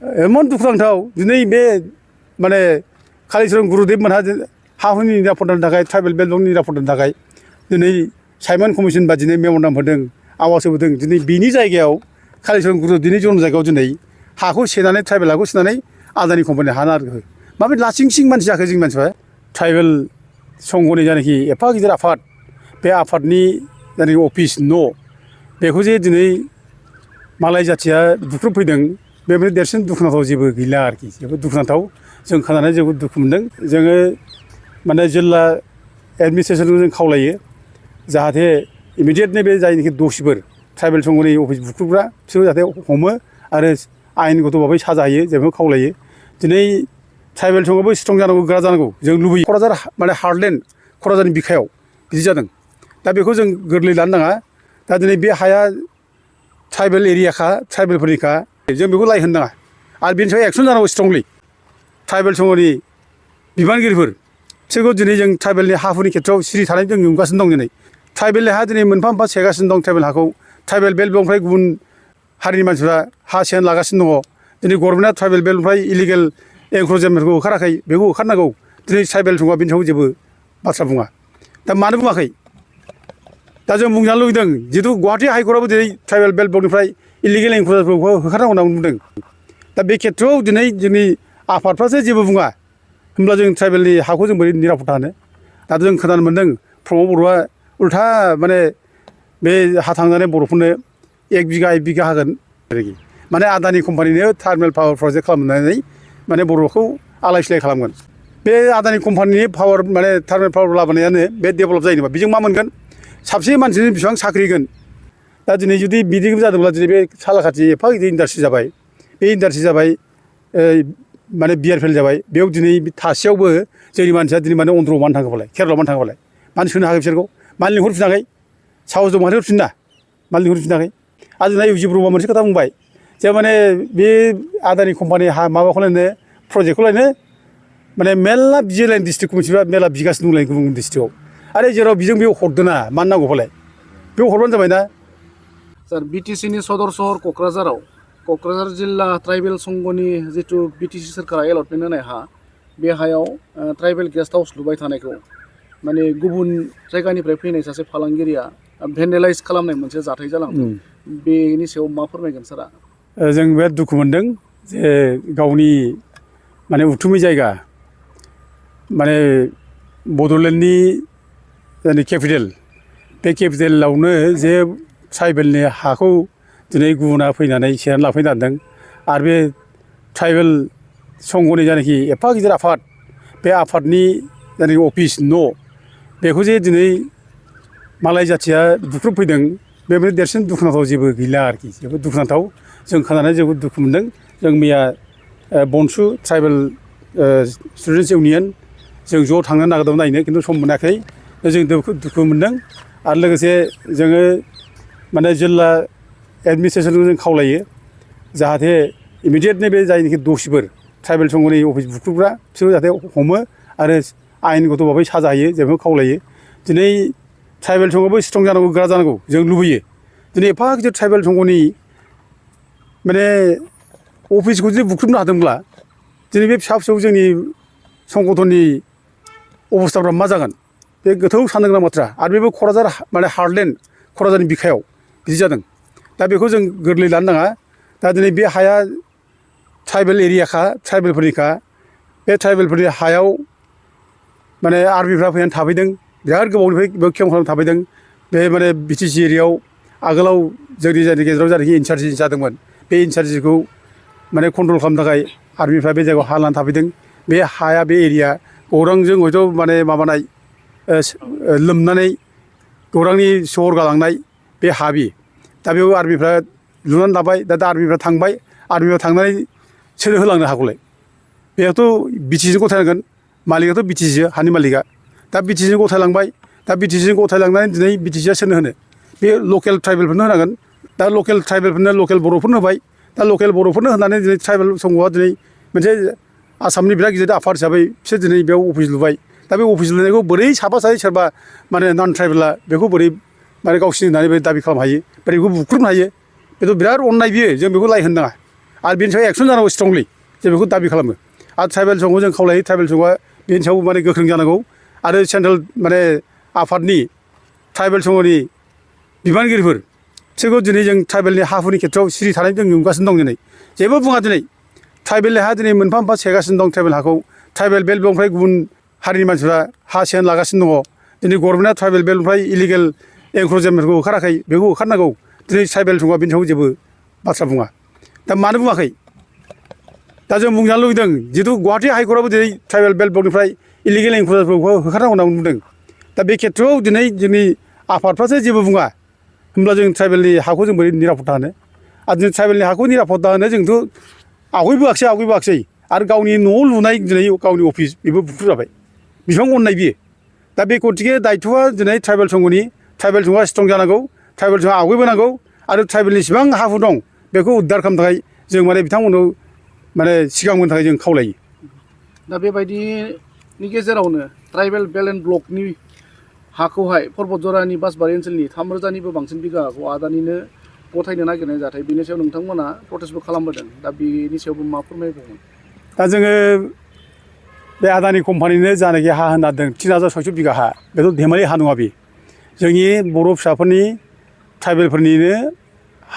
एमन दुखुनांथाव दिनै बे माने कालिचरन गुरुदेबमोनहा हा हुनि निरापत्तानि थाखाय ट्राइबेल बेल्टनि निरापत्तानि थाखाय दिनै साइमन कमिसन बादिनो मेम'रेन्डाम होदों आवाज होबोदों दिनै बिनि जायगायाव कालिचरन गुरुदेबनि जन्म जायगायाव दिनै हाखौ सेनानै ट्राइबेल हाखौ सेनानै आदानि कम्पानि हा नागिरो माबे लासिं सिं मानसि जाखो जोंनि मानसिफ्रा ट्राइबेल संघनि जायनाखि एफा गिदिर आफाद बे आफादनि जायनाखि अफिस न' बेखौ जे दिनै मालाय जाथिया बुख्रुबफैदों बेबायदि देरसिन दुखुनांथाव जेबो गैला आरोखि जोबोद दुखुनांथाव जों खोनानानै जोबोद दुखु मोनदों जोङो माने जिल्ला एडमिनिस्ट्रेसनखौ जों खावलायो जाहाथे इमिडियेटलि बे जायनाखि दसिफोर ट्राइबेल संघनि अफिस बुख्रुबग्रा बिसोरखौ जाहाथे हमो आरो आयेनगत भाबै साजा होयो जों बेखौ खावलायो दिनै ट्राइबेल संघआबो स्ट्रं जानांगौ गोरा जानांगौ जों लुबैयो क'क्राझार माने हार्टलेण्ड क'क्राझारनि बिखायाव बिदि जादों दा बेखौ जों गोरलै लानो नाङा दा दिनै बे हाया ट्राइबेल एरियाखा ट्राइबेलफोरनिखा जों बेखौ लाय होनो नाङा आरो बेनि सायाव एक्सन जानांगौ स्ट्रंलि ट्राइबेल संघनि बिबानगिरिफोर बिसोरखौ दिनै जों ट्राइबेलनि हा हुनि खेथ्रआव सिरि थानाय जों नुगासिनो दं दिनै ट्राइबेलनि हा दिनै मोनफा मोनफा सेगासिनो दं ट्राइबेल हाखौ ट्राइबेल बेल्टनिफ्राय गुबुन हारिनि मानसिफ्रा हा सेन लागासिनो दङ दिनै गभर्नमेन्टआ ट्राइबेल बेल्टनिफ्राय इलिगेल एनक्र'चमेन्टखौ होखाराखै बेखौ होखारनांगौ दिनै ट्राइबेल संघआ बिनि सायाव जेबो बाथ्रा बुङा दा मानो बुङाखै दा जों बुंजानो लुबैदों जिहेतु गुवाहाटि हाइकर्टआबो दिनै ट्राइबेल बेल्ट ब्लकनिफ्राय इलिगेल एनक्र'चमेन्टखौ होखारनांगौ होनना बुंदों दा बे खेथ्रआव दिनै जोंनि आफादफ्रासो जेबो बुङा होमब्ला जों ट्राइबेलनि हाखौ जों बोरै निरापत्ता होनो दा जों खोनानो मोन्दों प्रमद बर'आ उल्था माने बे हा थांजानाय बर'फोरनो 1 बिघा होगोन आरोखि माने आदानि कम्पानिनो टार्मिनेल पावार प्रजेक्ट खालामनानै माने बर'खौ आलाय सिलाय खालामगोन बे आदानि कम्पानिनि पावार माने टार्मिनेल पावार लाबोनायानो बे डेभेलप जायो नामा बेजों मा मोनगोन साबसे मानसिनि बेसेबां साख्रि होगोन दा दिनै जुदि बिदि जादोंब्ला दिनै बे सालाकाथि एफा गिदिर इन्डास्ट्रि जाबाय बे इन्डास्ट्रि जाबाय माने बिआरपिएल जाबाय बेयाव दिनै थासेयावबो जोंनि मानसिया दिनै माने अन्ध्रआव मानो थाङोबालाय केरलाव मानो थाङोबालाय मानो सोनो हाखै बिसोरखौ मानो लिंहरफिनाखै साहस दं मानो हरफिना मानो लिंहरफिनाखै आरो जोंना इउजि ब्रह्मआ मोनसे खोथा बुंबाय जे माने बे आदानि कम्पानि हा माबाखौ लायनो प्रजेक्टखौ लायनो माने मेरला जिल्लानि डिस्ट्रिक्ट कमिटिफ्रा मेरला बिगासिनो दंलाय गुबुन गुबुन डिस्ट्रिक्टआव आरो जेराव बिजों बेयाव हरदोना मानो नांगौ फालाय बेयाव हरबानो जाबाय ना सार बिटिसिनि सदर सहर क'क्राझाराव क'क्राझार जिल्ला ट्राइबेल संघनि जितु बिटिसि सोरखारा एलटमेन्ट होनाय हा बे हायाव ट्राइबेल गेस्ट हाउस लुबाय थानायखौ माने गुबुन जायगानिफ्राय फैनाय सासे फालांगिरिया भेन्डेलाइज खालामनाय मोनसे जाथाय जालांदों बेनि सायाव मा फोरमायगोन सारा जों बे दुखु मोनदों जे गावनि माने उथुमै जायगा माने बड'लेण्डनि जायनि केपिटेल बे केपिटेलावनो जे ट्राइबेलनि हाखौ दिनै गुबुना फैनानै सेनानै लाफैनो नागिरदों आरो बे ट्राइबेल संघनि जायनाखि एफा गिदिर आफाद बे आफादनि जायनाखि अफिस न' बेखौ जे दिनै मालाय जाथिया बुख्रुबफैदों बेबायदि देरसिन दुखुनांथाव जेबो गैला आरोखि जोबोद दुखुनांथाव जों खोनानानै जोबोद दुखु मोनदों जों मैया बनसु ट्राइबेल स्टुडेन्टस इउनियन जों ज' थांनो नागिरदोंमोन नायनो खिन्थु सम मोनाखै जों दुखु मोनदों आरो लोगोसे जोङो माने जिल्ला एडमिनिस्ट्रेसनखौ जों खावलायो जाहाथे इमिडियेटलि बे जायनाखि दसिफोर ट्राइबेल संघनि अफिस बुख्रुबग्रा बिसोरखौ जाहाथे हमो आरो आयेनगत भाबै साजा होयो जों बेखौ खावलायो दिनै ट्राइबेल संघआबो स्ट्रं जानांगौ गोरा जानांगौ जों लुबैयो दिनै एफा गिदिर ट्राइबेल संघनि माने अफिसखौ जुदि बुख्रुबनो हादोंब्ला दिनै बे फिसा फिसौ जोंनि संगठननि अबस्थाफ्रा मा जागोन बे गोथौ साननो गोनां बाथ्रा आरो बेबो क'क्राझार माने हार्टलेण्ड क'क्राझारनि बिखायाव बिदि जादों दा बेखौ जों गोरलै लानो नाङा दा दिनै बे हाया ट्राइबेल एरियाखा ट्राइबेलफोरनिखा बे ट्राइबेलफोरनि हायाव माने आर्मिफ्रा फैनानै थाफैदों बिराद गोबावनिफ्राय बेयाव केम्प खालामनानै थाफैदों बे माने बिटिसि एरियायाव आगोलाव जोंनि जायनि गेजेराव जायनाखि इनसार्जि जादोंमोन बे इनसार्जिखौ माने कन्ट्रल खालामनो थाखाय आर्मिफ्रा बे जायगायाव हा लानानै थाफैदों बे हाया बे एरिया गौरांजों हयथ' माने माबानाय लोमनानै गौरांनि सहर गालांनाय बे हाबि दा बेयाव आर्मिफ्रा लुनानै लाबाय दा आर्मिफ्रा थांबाय आर्मिफ्रा थांनानै सोर होलांनो हाखौलाय बेयावथ' बिटिसिजों गथायनांगोन मालिकआथ' बिटिसि हानि मालिकआ दा बिटिसिजों गथायलांबाय दा बिटिसिजों गथायलांनानै दिनै बिटिसिया सोरनो होनो बे लकेल ट्राइबेलफोरनो होनांगोन दा लकेल ट्राइबेलफोरनो लकेल बर'फोरनो होबाय दा लकेल बर'फोरनो होनानै दिनै ट्राइबेल संघआ दिनै मोनसे आसामनि बिराद गिदिर आफाद हिसाबै बिसोर दिनै बेयाव अफिस लुबाय दा बे अफिस लुनायखौ बोरै साफा सानै सोरबा माने नन ट्राइबेला बेखौ बोरै माने गावसिनि होननानै दाबि खालामनो हायो बोरै बेखौ बुख्रुबनो हायो बेथ' बिराद अननाय बियो जों बेखौ लाय होनो नाङा आरो बेनि सायाव एक्सन जानांगौ स्ट्रंलि जों बेखौ दाबि खालामो आरो ट्राइबेल संघखौ जों खावलायो ट्राइबेल संघआ बेनि सायाव माने गोख्रों जानांगौ आरो सेन्ट्रेल माने आफादनि ट्राइबेल संघनि बिबानगिरिफोर बिसोरखौ दिनै जों ट्राइबेलनि हा हुनि खेथ्रआव सिरि थानाय जों नुगासिनो दं दिनै जेबो बुङा दिनै ट्राइबेलनि हा दिनै मोनफा मोनफा सेगासिनो दं ट्राइबेल हाखौ ट्राइबेल बेल्टनिफ्राय गुबुन हारिनि मानसिफ्रा हा सेन लागासिनो दङ दिनै गभर्नमेन्टआ ट्राइबेल बेल्टनिफ्राय इलिगेल एनक्रोचमेन्टफोरखौ होखाराखै बेखौ होखारनांगौ दिनै ट्राइबेल संघआ बेनि सायाव जेबो बाथ्रा बुङा दा मानो बुङाखै दा जों बुंजानो लुबैदों जिहेतु गुवाहाटि हाइकर्टआबो दिनै ट्राइबेल बेल्ट ब्लकनिफ्राय इलिगेल एनक्रोचमेन्टफोरखौ होखारनांगौ होनना बुंदों दा बे खेथ्रआव दिनै जोंनि आफादफ्रासो जेबो बुङा होमब्ला जों ट्राइबेलनि हाखौ जों बोरै निरापत्ता होनो आरो जों ट्राइबेलनि हाखौ निरापत्ता होनो जोंथ' आवगायबोआखिसै आरो गावनि न'आव लुनाय दिनै गावनि अफिस बेबो बुख्रुजाबाय बिसिबां अननाय बियो दा बे गतिके दायथ'आ दिनै ट्राइबेल संघनि ट्राइबेल संघआ स्ट्रं जानांगौ ट्राइबेल संघआ आवगायबोनांगौ आरो ट्राइबेलनि जेसेबां हा हु दं बेखौ उद्धार खालामनो थाखाय जों माने बिथांमोनखौ माने सिगां होनो थाखाय जों खावलायो दा बेबायदिनि गेजेरावनो ट्राइबेल बेल्ट एन्ड ब्लकनि हाखौहाय पर्बतजरानि बासबारि ओनसोलनि 3,000निबो बांसिन बिघाखौ आदानिनो गथायनो नागिरनाय जाथाय बेनि सायाव नोंथांमोना प्रटेस्टबो खालामबोदों दा बेनि सायावबो मा फोरमायबावगोन दा जोङो बे आदानि कम्पानिनो जानाखि हा होना दों 3,600 बिघा हा बेथ' धेमालि हा नङा बे जोंनि बर' फिसाफोरनि ट्राइबेलफोरनिनो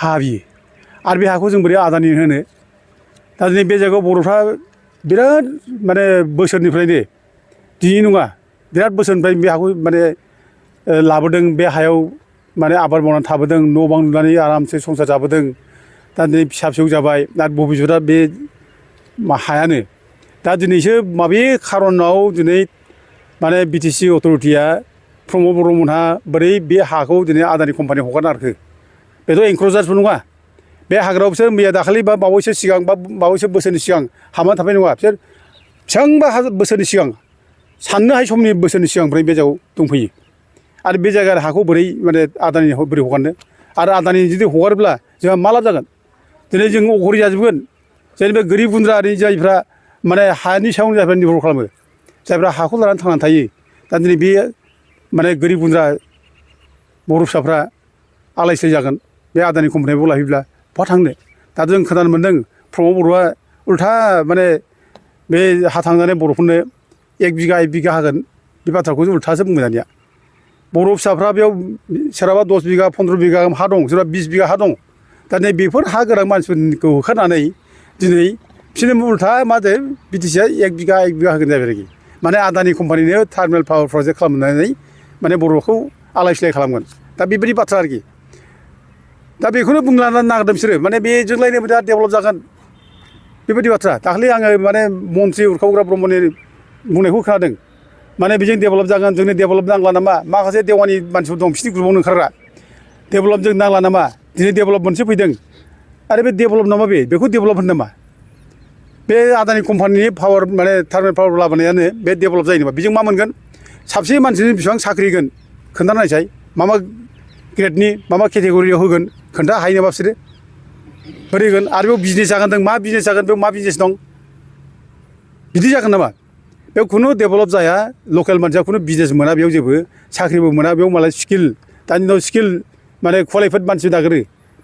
हा बियो आरो बे हाखौ जों बोरै आदानि होनो दा दिनै बे जायगायाव बर'फ्रा बिराद माने बोसोरनिफ्रायनो दिनै नङा बिराद बोसोरनिफ्राय बे हाखौ माने लाबोदों बे हायाव माने आबाद मावनानै थाबोदों न' बां लुनानै आरामसे संसार जाबोदों दा दिनै फिसा फिसौ जाबाय दा भबिष्यतआ बे हायानो दा दिनैसो माबे खारनाव दिनै माने बिटिसि अथरिटिया प्रमद बर'मोनहा बोरै बे हाखौ दिनै आदानि कम्पानि हगारना होखो बेथ' एनक्रोचारबो नङा बे हाग्रायाव बिसोर मैया दाखालि बा बावैसो सिगां बा बावैसो बोसोरनि सिगां हाबनानै थाबाय नङा बिसोर बेसेबांबा बोसोरनि सिगां साननो हायै समनि बोसोरनि सिगांनिफ्राय बे जायगायाव दंफैयो आरो बे जायगानि हाखौ बोरै माने आदानि बोरै हगारनो आरो आदानि जुदि हगारोब्ला जोंहा मा लाब जागोन दिनै जों अघरि जाजोबगोन जेनेबा गोरिब गुन्द्रानि जायफ्रा माने हानि सायावनो जायफ्रा निर्भर खालामो जायफ्रा हाखौ लानानै थांनानै थायो दा दिनै बे माने गोरिब गुन्द्रा बर' फिसाफ्रा आलाय सिलाय जागोन बे आदानि कम्पानियाव लाहैब्ला बहा थांनो दा जों खोनानो मोन्दों प्रमद बर'आ उल्था माने बे हा थांनानै बर'फोरनो 1 बिघा होगोन बे बाथ्राखौ उल्थासो बुंबाय दानिया बर' फिसाफ्रा बेयाव सोरहाबा 10 बिघा 15 बिघा हा दं सोरबा 20 बिघा हा दं दा नै बेफोर हा गोनां मानसिफोरखौ होखारनानै दिनै बिसोरनो उल्था मा जायो बिटिसिआ 1 बिघा होगोन जाबाय आरोखि माने आदानि कम्पानिनो टार्मिनेल पावार प्रजेक्ट खालामनानै माने बर'खौ आलाय सिलाय खालामगोन दा बेबायदि बाथ्रा आरोखि दा बेखौनो बुंनो नागिरदों बिसोरो माने बेजोंलायनो बिराद डेभेलप जागोन बेबायदि बाथ्रा दाखालि आङो माने मन्त्रि उरखावग्रा ब्रह्मनि बुंनायखौ खोनादों माने बेजों डेभेलप जागोन जोंनो डेभेलप नांला नामा माखासे देवानि मानसिफोर दं बिसिनि ग्रुपआवनो ओंखारग्रा डेभेलप जों नांला नामा दिनै डेभेलप मोनसे फैदों आरो बे डेभेलप नामा बेखौ डेभेलप होनो नामा बे आदानि कम्पानिनि पावार माने टार्मिनेल पावार लाबोनायानो बे डेभेलप जायो नामा बेजों मा मोनगोन साबसे मानसिनि बेसेबां साख्रि होगोन खोन्थानायसाय मा ग्रेडनि मा केटेगरियाव होगोन खोन्था हायो नामा बिसोरो बोरै होगोन आरो बेयाव बिजनेस जागोन मा बिजनेस जागोन बेयाव मा बिजनेस दं बिदि जागोन नामा बेयाव खुनु डेभेलप जाया लकेल मानसिया खुनु बिजनेस मोना बेयाव जेबो साख्रिबो मोना बेयाव मालाय स्किल दानि दिनाव स्किल माने क्वालिफाइड मानसि नागिरो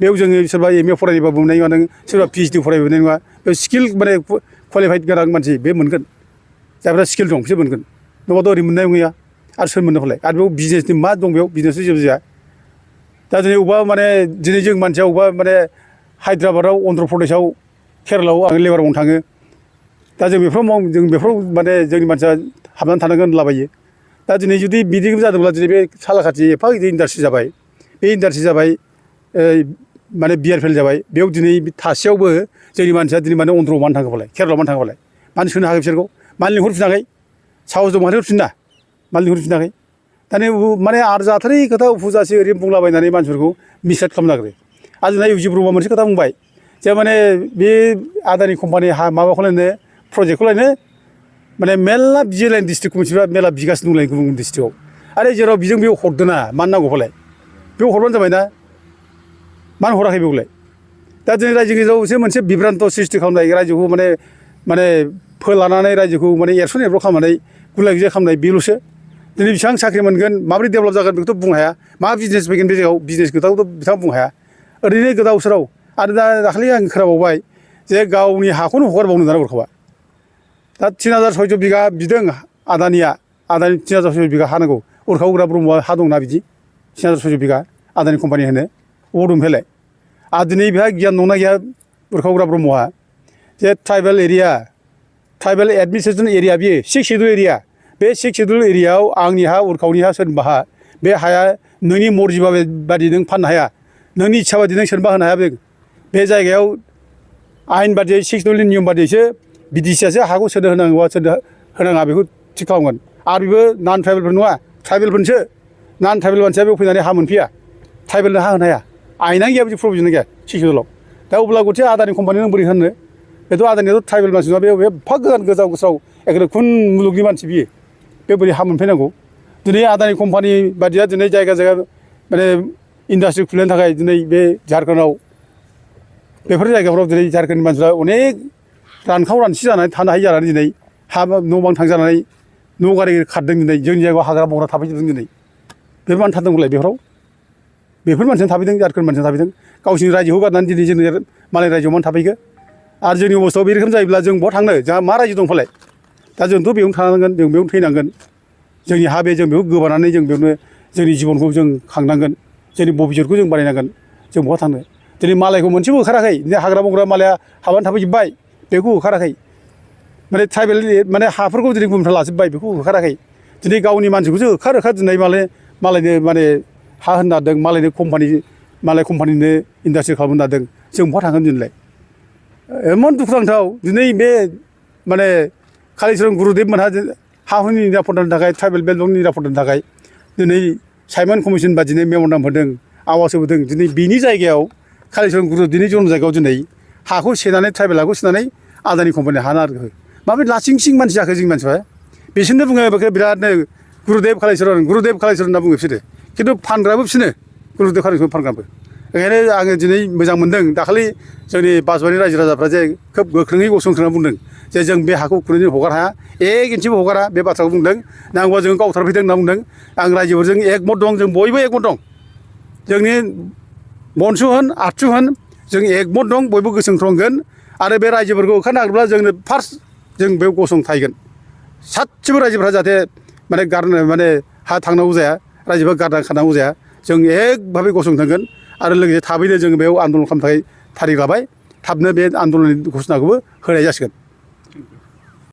बेयाव जोङो सोरबा MA फरायबाबो मोननाय नङा नों सोरबा PhD फरायबाबो मोननाय नङा बेयाव स्किल माने क्वालिफाइड गोनां मानसि बे मोनगोन जायफ्रा स्किल दं बिसोर मोनगोन नङाबाथ' ओरै मोननाय नङा आरो सोर मोननो फालाय आरो बेयाव बिजनेसनि मा दं बेयाव बिजनेसनि जेबो जाया दा दिनै अबेबा माने दिनै जों मानसिया अबेबा माने हायद्राबादाव अन्ध्र प्रदेशआव केरेलायाव आं लेबार मावनो थाङो दा जों बेफोराव माने जोंनि मानसिया हाबनानै थानांगोन होनलाबायो दा दिनै जुदि बिदि जादोंब्ला दिनै बे सालाकाथि एफा गिदिर इन्डास्ट्रि जाबाय बे इन्डास्ट्रि जाबाय माने BRPL जाबाय बेयाव दिनै थासेयावबो जोंनि मानसिया दिनै माने अन्ध्रआव मानो थाङो फालाय केरेलायाव मानो थाङो फालाय मानो सोनो हागोन बिसोरखौ मानो लिंहरफिनाखै साहस दं मानो हरफिना मानो लिंहरफिनाखै दानि माने आरो जाथारै खोथा फुजासो ओरैनो बुंलाबायनानै मानसिफोरखौ मिसलेट खालामनो नागिरो आरो जोंना इउजि ब्रह्मआ मोनसे खोथा बुंबाय जे माने बे आदानि कम्पानि माबाखौलायनो प्रजेक्टखौलायनो माने मेरला बिजिलाइन डिस्ट्रिक्ट मोनसेफ्रा मेरला बिगासिनो दंलाय गुबुन गुबुन डिस्ट्रिक्टआव आरो जेराव बिजों बेयाव हरदोना मानो नांगौ फालाय बेयाव हरबानो जाबाय ना मानो हराखै बेयावलाय दा दिनै रायजो गेजेरावसो मोनसे बिभ्रान्त सृष्टि खालामनाय रायजोखौ माने फोलानानै रायजोखौ माने एरसन एरब्र खालामनानै गुलाय गुजाय खालामनाय बेल'सो दिनै बेसेबां साख्रि मोनगोन माबोरै डेभेलप जागोन बेखौथ' बुंनो हाया मा बिजनेस फैगोन बे जायगायाव बिजनेस खोथाखौथ' बिथाङा बुंनो हाया ओरैनो गोदाव सोराव आरो दा दाखालि आं खोनाबावबाय जे गावनि हाखौनो हगारबावनो दाना उरखावा दा 3600 बिगा बिदों आदानि 3600 बिगा हा नांगौ उरखावग्रा ब्रह्मआ हा दंना बिदि 3600 बिगा आदानि कम्पानि होनो अबाव दं बेलाय आरो दिनै बेहा गियान दंना गैया उरखावग्रा ब्रह्मआ जे tribal area tribal administration area बियो 6 शेड्युल एरिया बे 6 शेड्युल एरियायाव आंनि हा उरखावनि हा सोरनिबा हा बे हाया नोंनि मर्जि बादि नों फाननो हाया नोंनि इच्छा बादि नों सोरनोबा होनो हाया बे जायगायाव आयेन बादियै 6 शेड्युलनि नियम बादियैसो बिडिसियासो हाखौ सोरनो होनांगौआ सोरनो होनाङा बेखौ थिग खालामगोन आरो बेबो नन ट्राइबेलफोर नङा ट्राइबेलफोरसो नन ट्राइबेल मानसिया बेयाव फैनानै हा मोनफैया ट्राइबेलनो हा होनो हाया आयेनानो गैया बिदि प्रभिजन गैया 6 शेड्युलाव दा अब्ला गथे आदानि कम्पानि नों बोरै होनो बेथ' आदानियाथ' ट्राइबेल मानसि नङा बे एफा गोजाव गोसाव एखेबारे खुन मुलुगनि मानसि बियो बे बोरै हा मोनफैनांगौ दिनै आदानि कम्पानि बादिया दिनै जायगा माने इन्डास्ट्रि खुलिनो थाखाय दिनै बे झारखन्डआव बेफोर जायगाफ्राव दिनै झारखन्डनि मानसिफ्रा अनेक रानखाव रानसि जानानै थानो हायि जानानै दिनै हा न' बां थांजानानै न' गारि खारदों दिनै जोंनि जायगायाव हाग्रा बंग्रा थाफैजोबदों दिनै बेफोर मानो थादोंमोनलाय बेफोर मानसियानो थाफैदों झारखन्ड मानसियानो थाफैदों गावसिनि रायजोखौ गारनानै दिनै जोंनि मालाय रायजोआव मानो थाफैखो आरो जोंनि अबस्थायाव बे रोखोम जायोब्ला जों बहा थांनो जोंहा मा रायजो दं फालाय दा जोंथ' बेयावनो थानांगोन जों बेयावनो थैनांगोन जोंनि हा बे जों बेखौ गोबानानै जों बेयावनो जोंनि जिबनखौ जों खांनांगोन जोंनि भबिष्यतखौ जों बानायनांगोन जों बहा थांनो दिनै मालायखौ मोनसेबो होखाराखै दिनै हाग्रा बंग्रा मालाया हाबानो थाफैजोब्बाय बेखौ होखाराखै माने ट्राइबेल माने हाफोरखौ दिनै गुबुनफ्रा लाजोब्बाय बेखौ होखाराखै दिनै गावनि मानसिखौसो होखार दिनै मालायनो माने हा होनो नागिरदों मालाय कम्पानिनो इन्डास्ट्रि खालामनो नागिरदों जों बहा थांगोन दिनैलाय इमान दुखुनांथाव दिनै बे माने कालिचरन गुरुदेब मोनहा हा हुनि निरापत्तानि थाखाय ट्राइबेल बेल्टनि निरापत्तानि थाखाय दिनै साइमन कमिसन बादिनो मेम'रेन्डाम होदों आवाज होबोदों दिनै बिनि जायगायाव कालिचरन गुरुदेबनि जन्म जायगायाव दिनै हाखौ सेनानै ट्राइबेल हाखौ सेनानै आदानि कम्पानि हा नागिरहो माबोरै लासिं सिं मानसि जाखो जोंनि मानसिफ्रा बिसोरनो बुङो बेखौ बिरादनो गुरुदेब कालिचरन होनना बुङो बिसोरो खिन्थु फानग्राबो बिसोरनो गुरुदेब कालिचरन फानग्राबो ओंखायनो आङो दिनै मोजां मोनदों दाखालि जोंनि बासबारि रायजो राजाफ्रा जे खोब गोख्रोङै गसंथाना बुंदों जे जों बे हाखौ खुनुदिन हगार हाया एक इन्सिबो हगारा बे बाथ्राखौ बुंदों नांगौबा जों गावथारफैदों होनना बुंदों आं रायजोफोरजों एकमत दं जों बयबो एकमत दं जोंनि बनसु होन आथसु होन जों एकमत दं बयबो गोसोखांगोन आरो बे रायजोफोरखौ होखारनो नागिरब्ला जोंनो फार्स्ट जों बेयाव गसंथायगोन सासेबो रायजोफ्रा जाहाथे माने हा थांनांगौ जाया रायजोफ्रा गारना खारनांगौ जाया जों एकभाबै गसंथांगोन आरो लोगोसे थाबैनो जों बेयाव आन्दलन खालामनो थाखाय थारिख लाबाय थाबनो बे आन्दलननि घोषणाखौबो होनाय जासिगोन